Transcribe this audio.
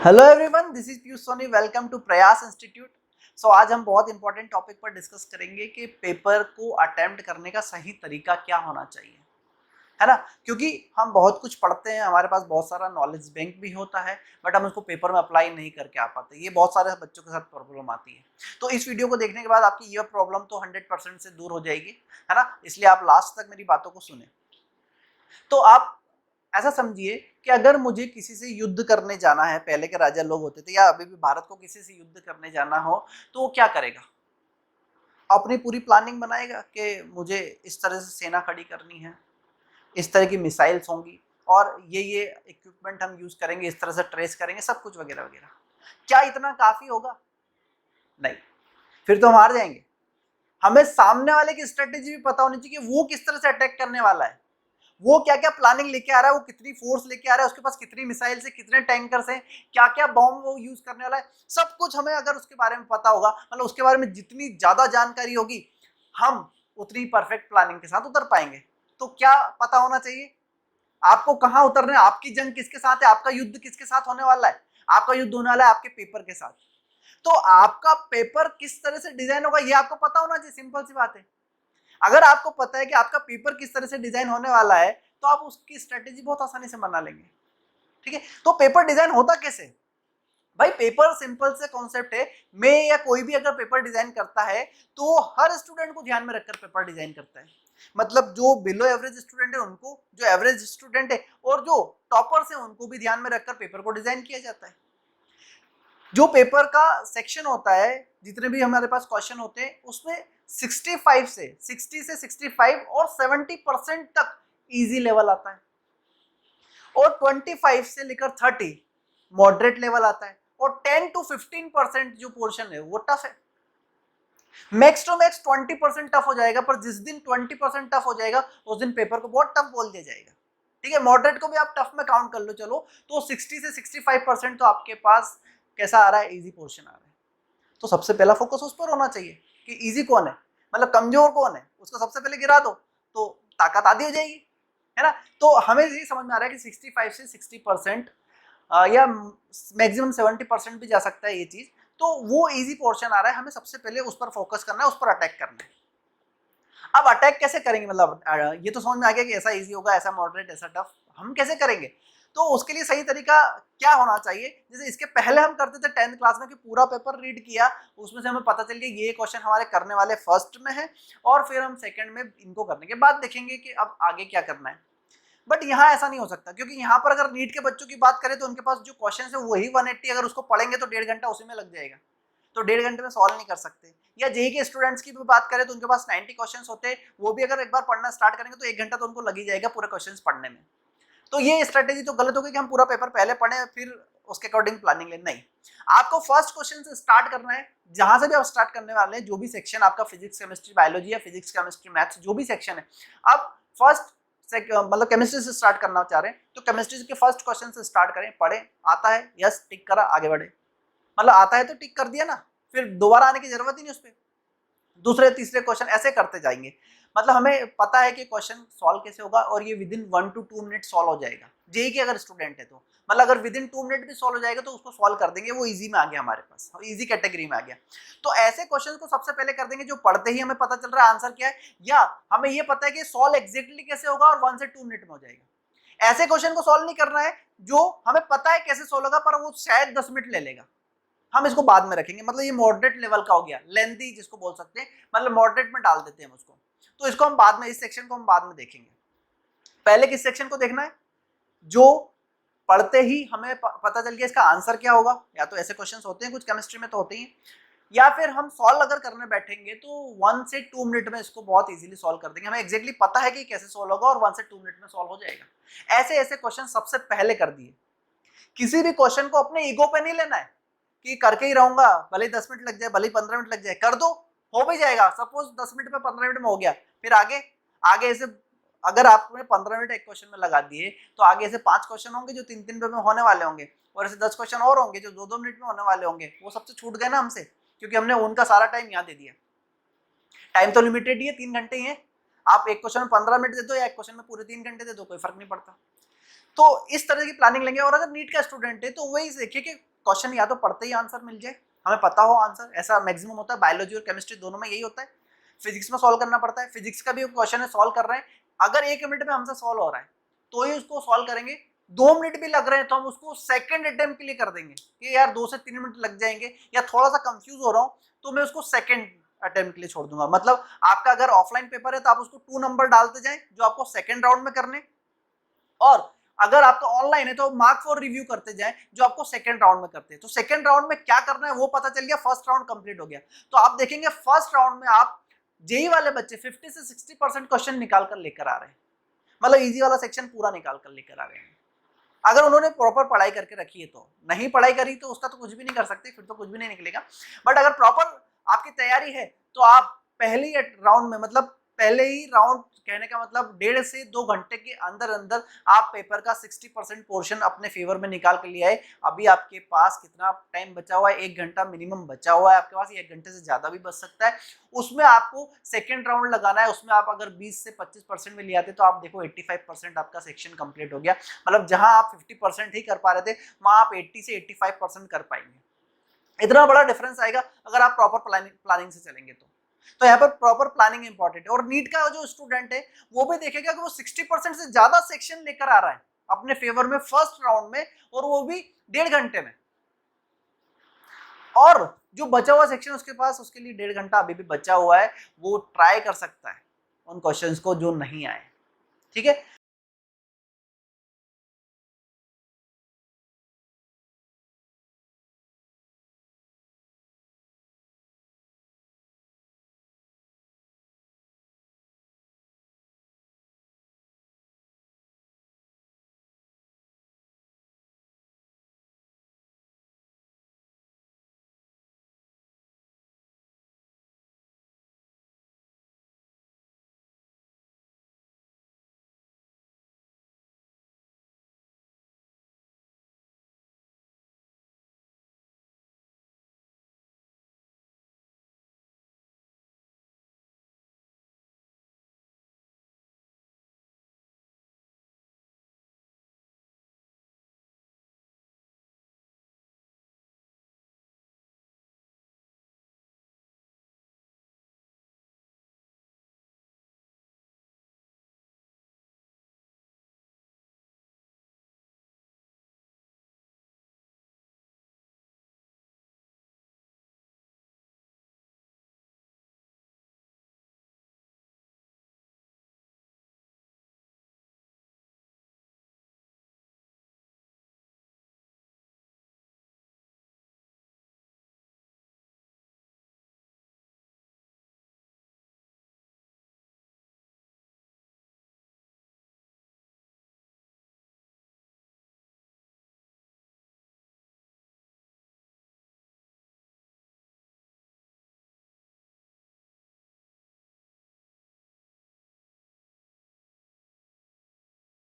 Hello everyone, this is Piyush Soni. Welcome to Prayas institute. सो आज हम बहुत इंपॉर्टेंट टॉपिक पर डिस्कस करेंगे कि पेपर को अटेम्प्ट करने का सही तरीका क्या होना चाहिए, है ना। क्योंकि हम बहुत कुछ पढ़ते हैं, हमारे पास बहुत सारा नॉलेज बैंक भी होता है, बट हम उसको पेपर में अप्लाई नहीं करके आ पाते। ये बहुत सारे बच्चों के साथ प्रॉब्लम आती है। तो इस वीडियो को देखने के बाद आपकी ये प्रॉब्लम तो 100% से दूर हो जाएगी, है ना। इसलिए आप लास्ट तक मेरी बातों को सुने। तो आप ऐसा समझिए कि अगर मुझे किसी से युद्ध करने जाना है, पहले के राजा लोग होते थे या अभी भी भारत को किसी से युद्ध करने जाना हो, तो वो क्या करेगा? अपनी पूरी प्लानिंग बनाएगा कि मुझे इस तरह से सेना खड़ी करनी है, इस तरह की मिसाइल्स होंगी और ये इक्विपमेंट हम यूज करेंगे, इस तरह से ट्रेस करेंगे, सब कुछ वगैरह वगैरह। क्या इतना काफी होगा? नहीं, फिर तो हम हार जाएंगे। हमें सामने वाले की स्ट्रेटेजी भी पता होनी चाहिए कि वो किस तरह से अटैक करने वाला है, वो क्या क्या प्लानिंग लेके आ रहा है, वो कितनी फोर्स लेके आ रहा है, उसके पास कितनी मिसाइल्स है, कितने टैंकर्स हैं, क्या क्या बॉम्ब वो यूज करने वाला है। सब कुछ हमें अगर उसके बारे में पता होगा, मतलब उसके बारे में जितनी ज्यादा जानकारी होगी, हम उतनी परफेक्ट प्लानिंग के साथ उतर पाएंगे। तो क्या पता होना चाहिए आपको कहां उतरना है, आपकी जंग किसके साथ है, आपका युद्ध किसके साथ होने वाला है। आपका युद्ध होने वाला है आपके पेपर के साथ। तो आपका पेपर किस तरह से डिजाइन होगा ये आपको पता होना चाहिए। सिंपल सी बात है। अगर आपको पता है कि आपका पेपर किस तरह से डिजाइन होने वाला है, तो आप उसकी स्ट्रेटेजी बहुत आसानी से बना लेंगे। ठीक है। तो पेपर डिजाइन होता कैसे? भाई पेपर सिंपल से कॉन्सेप्ट है। मैं या कोई भी अगर पेपर डिजाइन करता है तो हर स्टूडेंट को ध्यान में रखकर पेपर डिजाइन करता है। मतलब जो बिलो एवरेज स्टूडेंट है उनको, जो एवरेज स्टूडेंट है और जो टॉपर्स है उनको भी ध्यान में रखकर पेपर को डिजाइन किया जाता है। जो पेपर का सेक्शन होता है, जितने भी हमारे पास क्वेश्चन होते हैं, उसमें 65 से 60 से 65 और 70% तक इजी लेवल आता है और 25 से लेकर 30 मॉडरेट लेवल आता है और 10 to 15% जो पोर्शन है वो टफ है। मैक्स टू मैक्स 20% टफ हो जाएगा, पर जिस दिन 20% टफ हो जाएगा उस दिन पेपर को बहुत टफ बोल दिया जाएगा। ठीक है, मॉडरेट को भी आप टफ में काउंट कर लो, चलो तो 60 से 65% तो आपके पास कैसा आ रहा है, इजी पोर्शन आ रहा है। तो सबसे पहला फोकस उस पर होना चाहिए कि इजी कौन है, मतलब कमजोर कौन है, उसको सबसे पहले गिरा दो तो ताकत आधी हो जाएगी, है ना। तो हमें ये समझ में आ रहा है कि 65 से 60% या मैक्सिमम 70% भी जा सकता है ये चीज। तो वो इजी पोर्शन आ रहा है, हमें सबसे पहले उस पर फोकस करना है, उस पर अटैक करना है। अब अटैक कैसे करेंगे, मतलब ये तो समझ में आ गया कि ऐसा इजी होगा, ऐसा मॉडरेट, ऐसा टफ। हम कैसे करेंगे? तो उसके लिए सही तरीका क्या होना चाहिए? जैसे इसके पहले हम करते थे 10th क्लास में कि पूरा पेपर रीड किया, उसमें से हमें पता चल गया ये क्वेश्चन हमारे करने वाले फर्स्ट में है और फिर हम सेकंड में इनको करने के बाद देखेंगे कि अब आगे क्या करना है। बट यहाँ ऐसा नहीं हो सकता, क्योंकि यहाँ पर अगर नीट के बच्चों की बात करें तो उनके पास जो क्वेश्चन है वही 180, अगर उसको पढ़ेंगे तो 1.5 घंटा उसी में लग जाएगा, तो 1.5 घंटे में सॉल्व नहीं कर सकते। या जेई के स्टूडेंट्स की भी बात करें तो उनके पास 90 क्वेश्चंस होते हैं, वो भी अगर एक बार पढ़ना स्टार्ट करेंगे तो 1 घंटा तो उनको लग ही जाएगा पूरे क्वेश्चंस पढ़ने में। तो ये स्ट्रेटेजी तो गलत होगी कि हम पूरा पेपर पहले पढ़े फिर उसके अकॉर्डिंग प्लानिंग ले। नहीं, आपको फर्स्ट क्वेश्चन से स्टार्ट करना है। जहां से भी आप स्टार्ट करने वाले हैं, जो भी सेक्शन आपका फिजिक्स केमिस्ट्री बायोलॉजी या फिजिक्स केमिस्ट्री मैथ्स जो भी सेक्शन है, आप फर्स्ट मतलब केमिस्ट्री से स्टार्ट करना चाह रहे हैं तो केमिस्ट्री के फर्स्ट क्वेश्चन से स्टार्ट करें, पढ़े, आता है यस टिक करा, आगे बढ़े। मतलब आता है तो टिक कर दिया ना, फिर दोबारा आने की जरूरत ही नहीं उस पर। दूसरे तीसरे क्वेश्चन ऐसे करते जाएंगे। मतलब हमें पता है कि क्वेश्चन सॉल्व कैसे होगा और ये with in 1 to 2 minute solve हो जाएगा। जेई के अगर स्टूडेंट है तो मतलब अगर विद इन 2 मिनट भी सॉल्व हो जाएगा तो उसको सॉल्व कर देंगे, वो इजी में आ गया, हमारे पास इजी कैटेगरी में आ गया। तो ऐसे क्वेश्चन को सबसे पहले कर देंगे जो पढ़ते ही हमें पता चल रहा है आंसर क्या है, या हमें ये पता है कि सॉल्व एग्जैक्टली कैसे होगा और 1 से 2 मिनट में हो जाएगा। ऐसे क्वेश्चन को सॉल्व नहीं करना है जो हमें पता है कैसे सॉल्व होगा पर वो शायद 10 मिनट ले लेगा, हम इसको बाद में रखेंगे। मतलब ये मॉडरेट लेवल का हो गया, लेंथी जिसको बोल सकते हैं, मतलब मॉडरेट में डाल देते हैं उसको। तो इसको हम बाद में, इस सेक्शन को हम बाद में देखेंगे। पहले किस सेक्शन को देखना है? जो पढ़ते ही हमें पता चल गया इसका आंसर क्या होगा। या तो ऐसे क्वेश्चंस होते हैं कुछ केमिस्ट्री में तो होते ही, या फिर हम सॉल्व अगर करने बैठेंगे तो 1 से 2 मिनट में इसको बहुत इजीली सॉल्व कर देंगे। हमें एग्जैक्टली पता है कि कैसे सॉल्व होगा और 1 से 2 मिनट में सॉल्व हो जाएगा। ऐसे ऐसे क्वेश्चन सबसे पहले कर दिए। किसी भी क्वेश्चन को अपने ईगो पे नहीं लेना है कि करके ही रहूंगा, भले ही 10 मिनट लग जाए, भले ही 15 मिनट लग जाए, कर दो, हो भी जाएगा। सपोज 10 मिनट में 15 मिनट में हो गया, फिर आगे आगे ऐसे अगर आपने 15 मिनट एक क्वेश्चन में लगा दिए तो आगे ऐसे 5 क्वेश्चन होंगे जो 3-3 मिनट में होने वाले होंगे, और ऐसे 10 क्वेश्चन और होंगे जो 2-2 मिनट में होने वाले होंगे। वो सबसे छूट गए ना हमसे, क्योंकि हमने उनका सारा टाइम यहाँ दे दिया। टाइम तो लिमिटेड ही है, 3 घंटे ही है। आप एक क्वेश्चन में 15 मिनट दे दो या एक क्वेश्चन में पूरे 3 घंटे दे दो, कोई फर्क नहीं पड़ता। तो इस तरह की प्लानिंग लेंगे। और अगर नीट का स्टूडेंट है तो वही देखिए कि क्वेश्चन या तो पढ़ते ही आंसर मिल जाए, हमें पता हो आंसर, ऐसा मैक्सिमम होता है, बायोलॉजी और केमिस्ट्री दोनों में यही होता है। फिजिक्स में सॉल्व करना पड़ता है, फिजिक्स का भी क्वेश्चन है सॉल्व कर रहे हैं, अगर 1 मिनट में हमसे सॉल्व हो रहा है तो ही उसको सॉल्व करेंगे, 2 मिनट भी लग रहे हैं तो हम उसको सेकंड अटेम्प्ट के लिए कर देंगे कि यार 2 से 3 मिनट लग जाएंगे, या थोड़ा सा कंफ्यूज हो रहा हूँ तो मैं उसको सेकंड अटेम्प्ट के लिए छोड़ दूंगा। मतलब आपका अगर ऑफलाइन पेपर है तो आप उसको 2 नंबर डालते जाएं जो आपको सेकंड राउंड में करने, और अगर आपका ऑनलाइन है तो मार्क फॉर रिव्यू करते जाएं जो आपको सेकंड राउंड में करते हैं। तो सेकंड राउंड में क्या करना है वो पता चल गया, फर्स्ट राउंड कंप्लीट हो गया। तो आप देखेंगे फर्स्ट राउंड में आप जेई वाले बच्चे 50 से 60% क्वेश्चन निकाल कर लेकर आ रहे हैं, मतलब इजी वाला सेक्शन पूरा निकाल कर लेकर आ रहे हैं, अगर उन्होंने प्रॉपर पढ़ाई करके रखी है। तो नहीं पढ़ाई करी तो उसका तो कुछ भी नहीं कर सकते, फिर तो कुछ भी नहीं निकलेगा। बट अगर प्रॉपर आपकी तैयारी है तो आप पहले ही राउंड में, मतलब पहले ही राउंड कहने का मतलब 1.5 से 2 घंटे के अंदर अंदर आप पेपर का 60% पोर्शन अपने फेवर में निकाल के लिए आए। अभी आपके पास कितना टाइम बचा हुआ है, 1 घंटा मिनिमम बचा हुआ है आपके पास, 1 घंटे से ज्यादा भी बच सकता है। उसमें आपको सेकेंड राउंड लगाना है, उसमें आप अगर 20 से 25% में ले आते तो आप देखो 85% आपका सेक्शन कंप्लीट हो गया। मतलब जहां आप 50% ही कर पा रहे थे वहां आप 80 से 85% कर पाएंगे। इतना बड़ा डिफरेंस आएगा अगर आप प्रॉपर प्लानिंग से चलेंगे तो यहाँ पर प्रॉपर प्लानिंग इंपॉर्टेंट है। और नीट का जो स्टूडेंट है वो भी देखेगा कि वो 60% से ज्यादा सेक्शन लेकर आ रहा है अपने फेवर में फर्स्ट राउंड में, और वो भी 1.5 घंटे में, और जो बचा हुआ सेक्शन उसके पास, उसके लिए 1.5 घंटा अभी भी बचा हुआ है, वो ट्राई कर सकता है उन क्वेश्चंस को जो नहीं आए। ठीक है,